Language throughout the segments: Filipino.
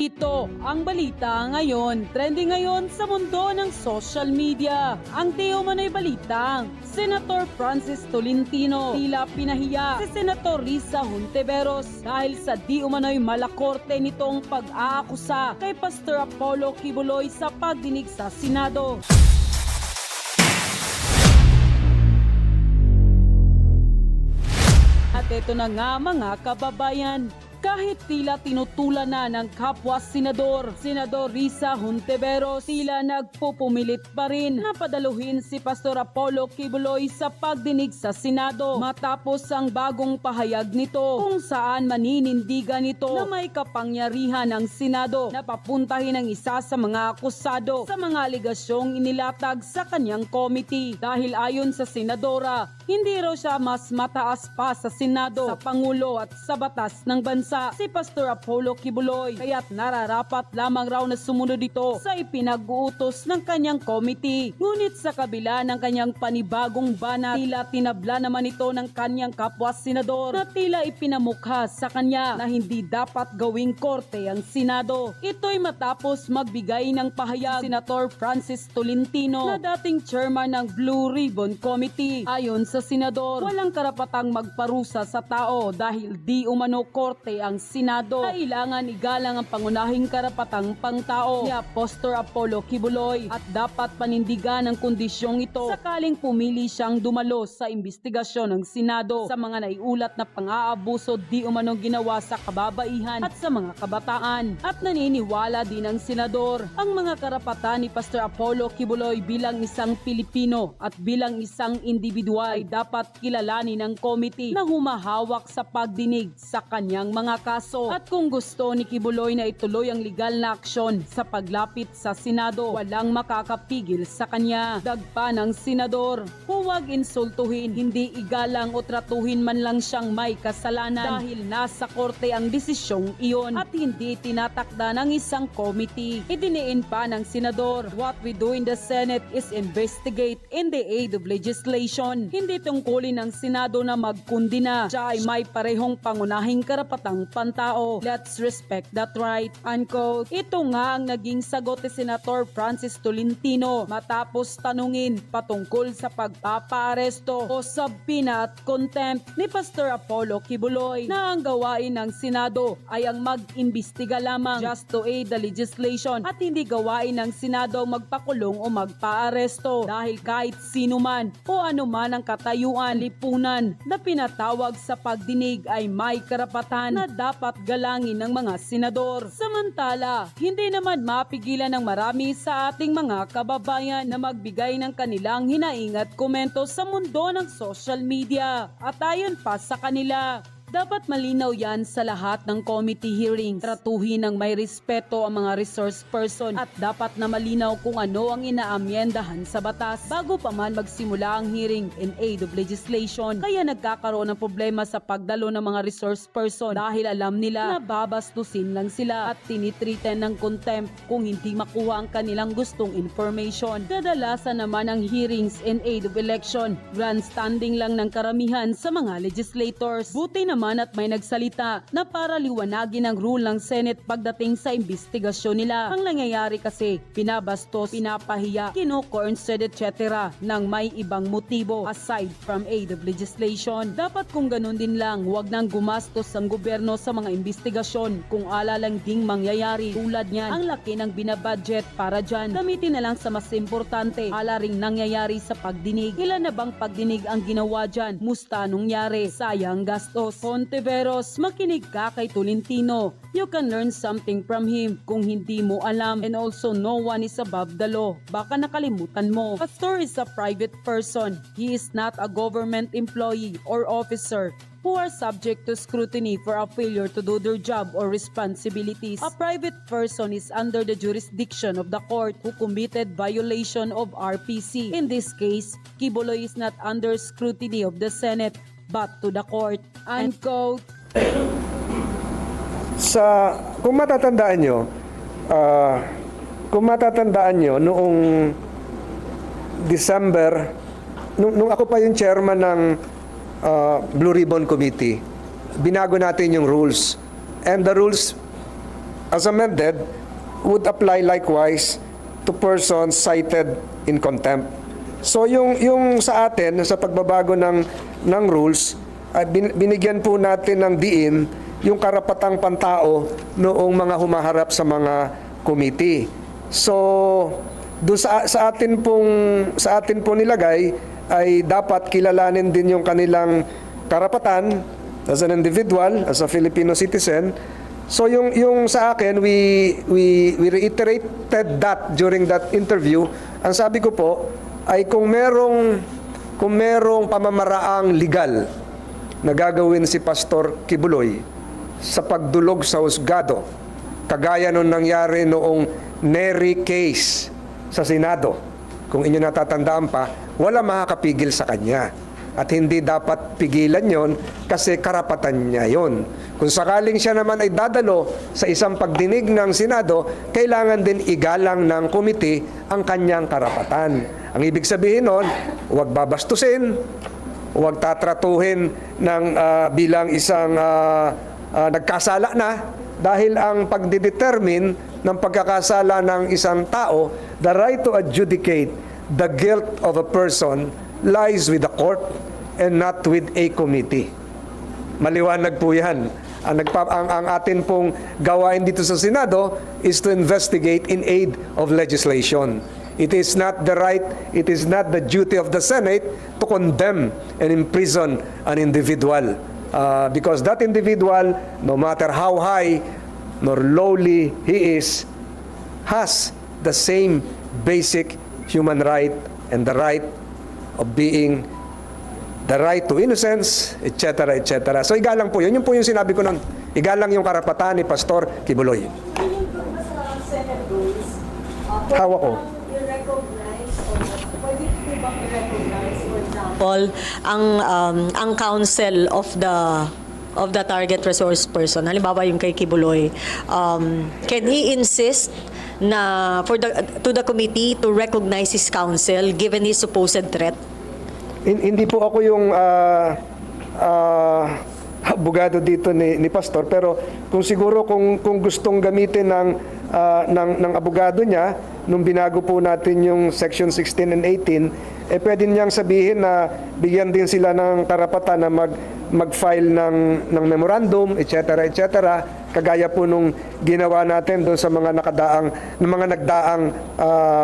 Ito ang balita ngayon. Trending ngayon sa mundo ng social media. Ang di umano'y balitang Senator Francis Tolentino tila pinahiya si Senator Risa Hontiveros dahil sa di umano'y malakorte nitong pag-aakusa kay Pastor Apollo Kibuloy sa pagdinig sa Senado. At ito na nga mga kababayan, kahit tila tinutulan na ng kapwa senador, Senador Risa Hontiveros, tila nagpupumilit pa rin na padaluhin si Pastor Apollo Kibuloy sa pagdinig sa Senado matapos ang bagong pahayag nito kung saan maninindigan nito na may kapangyarihan ng Senado na papuntahin ang isa sa mga akusado sa mga aligasyong inilatag sa kanyang committee dahil ayon sa senadora, hindi raw siya mas mataas pa sa Senado, sa Pangulo at sa batas ng bansa si Pastor Apollo Kibuloy, kaya't nararapat lamang raw na sumunod ito sa ipinag-uutos ng kanyang committee. Ngunit sa kabila ng kanyang panibagong banat, tila tinabla naman ito ng kanyang kapwa senador na tila ipinamukha sa kanya na hindi dapat gawing korte ang Senado. Ito'y matapos magbigay ng pahayag Senator Francis Tolentino na dating chairman ng Blue Ribbon Committee. Ayon sa senador, walang karapatang magparusa sa tao dahil di umano korte ang Senado. Kailangan igalang ang pangunahing karapatang pangtao ni Pastor Apollo Kibuloy at dapat panindigan ang kondisyong ito sakaling pumili siyang dumalo sa investigasyon ng Senado sa mga naiulat na pang-aabuso di umano ginawa sa kababaihan at sa mga kabataan. At naniniwala din ang senador ang mga karapatan ni Pastor Apollo Kibuloy bilang isang Pilipino at bilang isang individual ay dapat kilalanin ng committee na humahawak sa pagdinig sa kanyang mga kaso. At kung gusto ni Kibuloy na ituloy ang legal na aksyon sa paglapit sa Senado, walang makakapigil sa kanya. Dagpa ng senador, huwag insultuhin, hindi igalang o tratuhin man lang siyang may kasalanan dahil nasa korte ang desisyong iyon at hindi tinatakda ng isang committee. Idiniin pa ng senador, what we do in the Senate is investigate in the aid of legislation. Hindi tungkulin ng Senado na magkundina. Siya ay may parehong pangunahing karapatang pantao. Let's respect that right. Unquote. Ito nga ang naging sagot ni Senator Francis Tolentino matapos tanungin patungkol sa pagpapaaresto o subpoena at contempt ni Pastor Apollo Kibuloy na ang gawain ng Senado ay ang mag-imbestiga lamang just to aid the legislation at hindi gawain ng Senado magpakulong o magpaaresto dahil kahit sino man o ano man ang katayuan, lipunan na pinatawag sa pagdinig ay may karapatan na dapat galangin ng mga senador. Samantala, hindi naman mapigilan ng marami sa ating mga kababayan na magbigay ng kanilang hinaing at komento sa mundo ng social media. At ayon pa sa kanila, dapat malinaw yan sa lahat ng committee hearings. Tratuhin ng may respeto ang mga resource person at dapat na malinaw kung ano ang inaamyendahan sa batas bago pa man magsimula ang hearing in aid of legislation. Kaya nagkakaroon ng problema sa pagdalo ng mga resource person dahil alam nila na babastusin lang sila at tinitriten ng contempt kung hindi makuha ang kanilang gustong information. Kadalasan naman ang hearings in aid of election, grandstanding lang ng karamihan sa mga legislators. Buti naman at may nagsalita na para liwanagin ang rule ng Senate pagdating sa investigasyon nila. Ang nangyayari kasi, pinabastos, pinapahiya, kino-cornsed etc. ng may ibang motibo aside from aid of legislation. Dapat kung ganun din lang, huwag nang gumastos ang gobyerno sa mga investigasyon kung alalang ding mangyayari. Tulad niyan, ang laki ng binabudget para dyan. Gamitin na lang sa mas importante, ala ring nangyayari sa pagdinig. Ilan na bang pagdinig ang ginawa dyan? Musta nangyari? Sayang gastos. Hontiveros, makinig ka kay Tolentino. You can learn something from him kung hindi mo alam, and also no one is above the law. Baka nakalimutan mo. Pastor is a private person. He is not a government employee or officer who are subject to scrutiny for a failure to do their job or responsibilities. A private person is under the jurisdiction of the court who committed violation of RPC. In this case, Kibuloy is not under scrutiny of the Senate but to the court. Unquote. Kung matatandaan nyo, noong December, nung ako pa yung chairman ng Blue Ribbon Committee, binago natin yung rules. And the rules as amended, would apply likewise to persons cited in contempt. So yung sa atin, sa pagbabago ng rules, ay binigyan po natin ng diin yung karapatang pantao noong mga humaharap sa mga committee. So, doon sa atin pong nilagay ay dapat kilalanin din yung kanilang karapatan as an individual, as a Filipino citizen. So yung sa akin, we reiterated that during that interview. Ang sabi ko po ay kung merong pamamaraang legal na gagawin si Pastor Kibuloy sa pagdulog sa husgado, kagaya nung nangyari noong Nery case sa Senado. Kung inyo natatandaan pa, wala makakapigil sa kanya. At hindi dapat pigilan yon kasi karapatan niya yon. Kung sakaling siya naman ay dadalo sa isang pagdinig ng Senado, kailangan din igalang ng komite ang kanyang karapatan. Ang ibig sabihin nun, huwag babastusin, huwag tatratuhin ng, bilang isang nagkasala na, dahil ang pagdidetermine ng pagkakasala ng isang tao, the right to adjudicate the guilt of a person lies with the court and not with a committee. Maliwanag po yan. Ang atin pong gawain dito sa Senado is to investigate in aid of legislation. It is not the right, it is not the duty of the Senate to condemn and imprison an individual. Because that individual, no matter how high nor lowly he is, has the same basic human right and the right of being, the right to innocence, etc., etc. So igalang po yun. Yun po yung sinabi ko nun. Igalang yung karapatan ni Pastor Kibuloy. Hawa ko. Paul, ang counsel of the target resource person, halimbawa yung kay Kibuloy, can he insist na to the committee to recognize his counsel given his supposed threat? Hindi po ako yung abogado dito ni Pastor, pero kung siguro kung gustong gamitin ng abogado niya nung binago po natin yung section 16 and 18, pwede niyang sabihin na bigyan din sila ng karapatan na mag-file ng memorandum, etc., etc., kagaya po nung ginawa natin doon sa mga nagdaang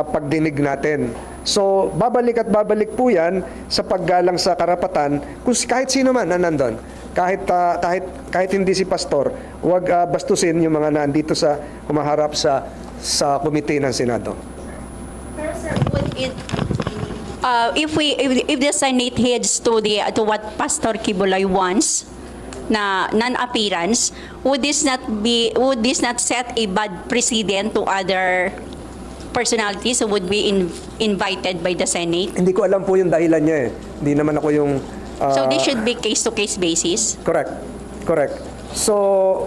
pagdinig natin. So, babalik po yan sa paggalang sa karapatan kung kahit sino man na nandun. Kahit hindi si pastor, huwag bastusin yung mga nandito sa humaharap sa komite ng Senado. Pero sir, if the Senate heads to what Pastor Kibuloy wants na non-appearance, would this not set a bad precedent to other personalities who would be invited by the Senate? Hindi ko alam po yung dahilan niya eh. Hindi naman ako yung So this should be case-to-case basis? Correct. So,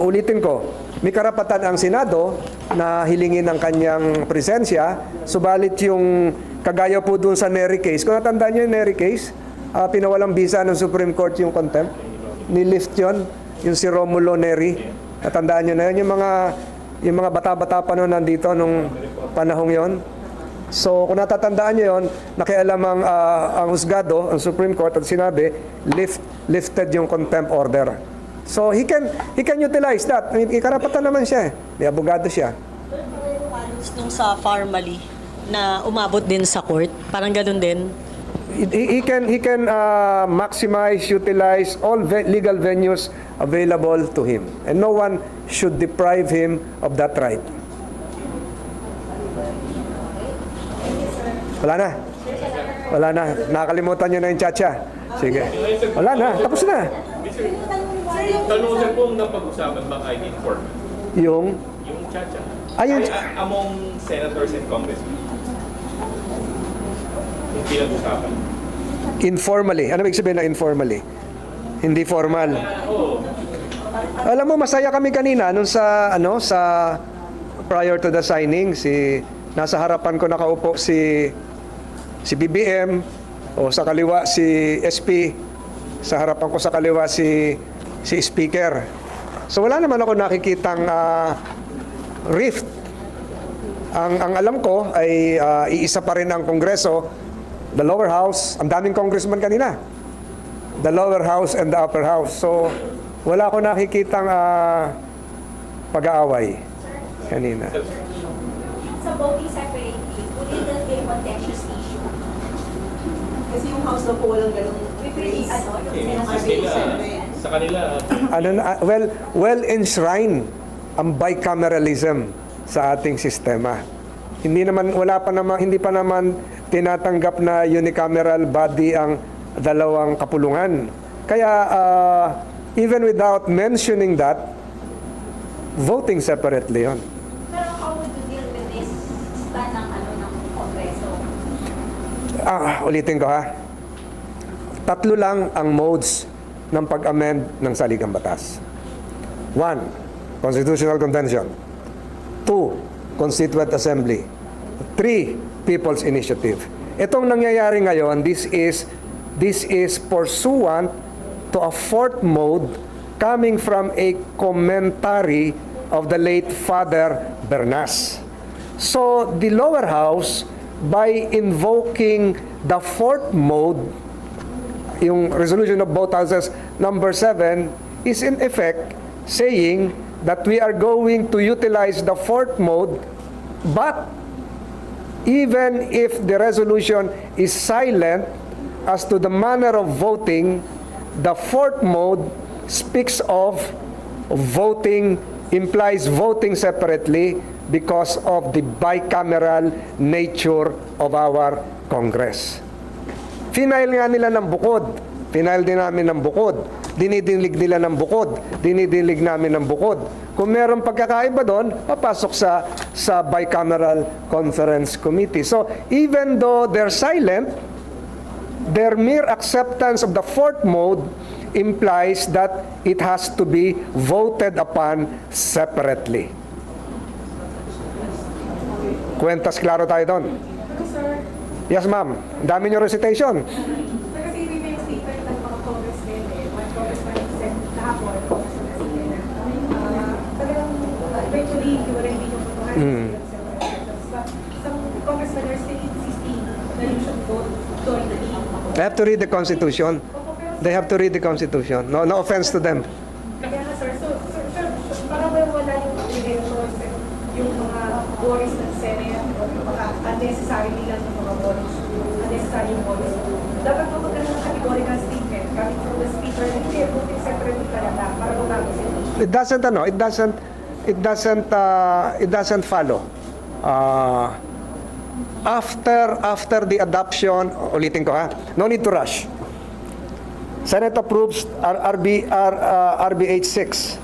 ulitin ko, may karapatan ang Senado na hilingin ang kanyang presensya, subalit yung kagaya po dun sa Nery case, kung natandaan niyo yung Nery case, pinawalang bisa ng Supreme Court yung contempt, nilift yun, yung si Romulo Nery, natandaan niyo na yun, yung mga bata-bata pa noon nandito nung panahong yon. So, kung natatandaan niyo yun, nakialam ang husgado, ang Supreme Court, at sinabi, lifted yung contempt order. So, he can utilize that. May karapatan naman siya. May abogado siya. Nung sa formally na umabot din sa court, parang ganun din. He can maximize, utilize all legal venues available to him. And no one should deprive him of that right. Wala na. Nakakalimutan nyo na yung chacha. Sige. Wala na. Tapos na. Tanong sir kung napag-usapan ba kayo informant? Yung Chacha. Ayun. Among senators and congressmen. Yung pinag-usapan. Informally. Ano ibig sabihin na informally? Hindi formal. Alam mo, masaya kami kanina nung sa prior to the signing, nasa harapan ko nakaupo si BBM, o sa kaliwa si SP, sa harapan ko sa kaliwa si Speaker. So wala naman ako nakikitang rift. Ang alam ko ay iisa pa rin ang Kongreso, the lower house, ang daming congressman kanina. The lower house and the upper house. So, wala ko nakikitang pag-aaway kanina. Sa voting separately, would it be a contentious issue? Kasi yung House na po walang ganung release. Sa kanila, Well enshrined ang bicameralism sa ating sistema. Hindi pa naman tinatanggap na unicameral body ang dalawang kapulungan. Kaya even without mentioning that, voting separately yon. Pero how would you deal with this stand ng Kongreso? Ulitin ko ha. 3 lang ang modes ng pag-amend ng saligang batas. 1, Constitutional Convention. 2, Constituent Assembly. 3, People's Initiative. Itong nangyayari ngayon, this is pursuant to a 4th mode coming from a commentary of the late Father Bernas. So, the lower house, by invoking the 4th mode, yung resolution of both houses number 7, is in effect saying that we are going to utilize the 4th mode, but even if the resolution is silent as to the manner of voting, the 4th mode speaks of voting, implies voting separately because of the bicameral nature of our Congress. Final nga nila ng bukod. Final din namin ng bukod. Dinidinlig nila ng bukod. Dinidinlig namin ng bukod. Kung meron pagkakaiba doon, papasok sa Bicameral Conference Committee. So, even though they're silent, their mere acceptance of the 4th mode implies that it has to be voted upon separately. Kwentas klaro tayo doon. Yes, ma'am. Ang dami niyo recitation. Kasi may statement ng mga congressmen one congressman said kahapon, talagang eventually, hiwalay din yung putuhan. Some congressmen are still insisting na you should vote jointly. They have to read the Constitution. They have to read the Constitution. No offense to them. Kaya nga, sir, so parang wala yung apprehensions, yung mga worries ng Senate, o yung mga unnecessary lang ng mga worries, unnecessary worries. Dapat po magkaroon ng categorical statement coming from the speaker na hindi, voting separately talaga para bago sila. It doesn't follow. After the adoption, ulitin ko ha, no need to rush. Senate approves RBH 6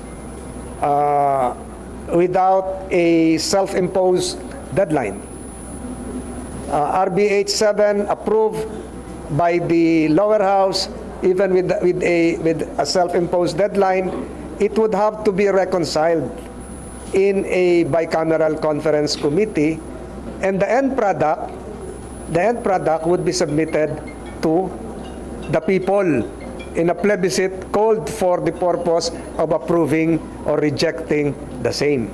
without a self-imposed deadline. RBH 7 approved by the lower house, even with a self-imposed deadline, it would have to be reconciled in a bicameral conference committee, and the end product would be submitted to the people in a plebiscite called for the purpose of approving or rejecting the same.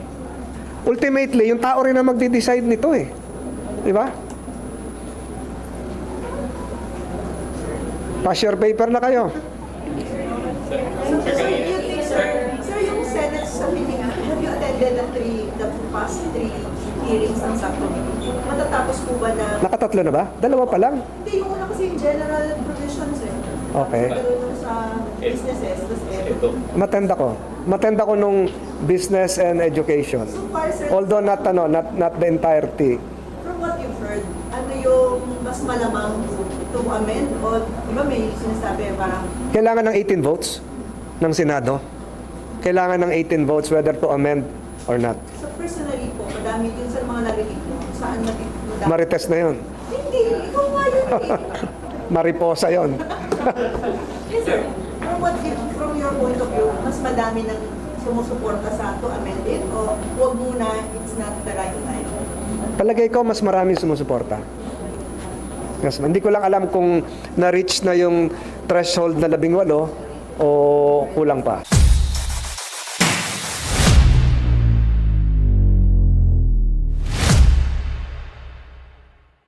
Ultimately, yung tao rin na magde-decide nito eh. Di ba? Pass your paper na kayo. Sir, yung Senate submitting, have you attended the past 3 hearings ng subcommittee? Matatapos po ba na... Nakatatlo na ba? Dalawa pa lang? Hindi, yung una kasi yung general provisions eh. Okay. Pero yung sa businesses, ito. Matenda ko nung business and education. So far, sir, Although not the entirety. from what you've heard, ano yung mas malamang to amend? O, di ba may sinasabi parang Kailangan ng 18 votes ng Senado. Kailangan ng 18 votes whether to amend or not. so personally po, madami din sa mga narinig mo, saan matitulad? Marites na yon. Hindi, ikaw nga yun eh. Mariposa yon. Yes, sir. From your point of view, mas madami nang sumusuporta sa to amend it o huwag muna, it's not the right time? Palagay ko mas maraming sumusuporta. Yes, hindi ko lang alam kung na-reach na yung threshold na 18 o kulang pa.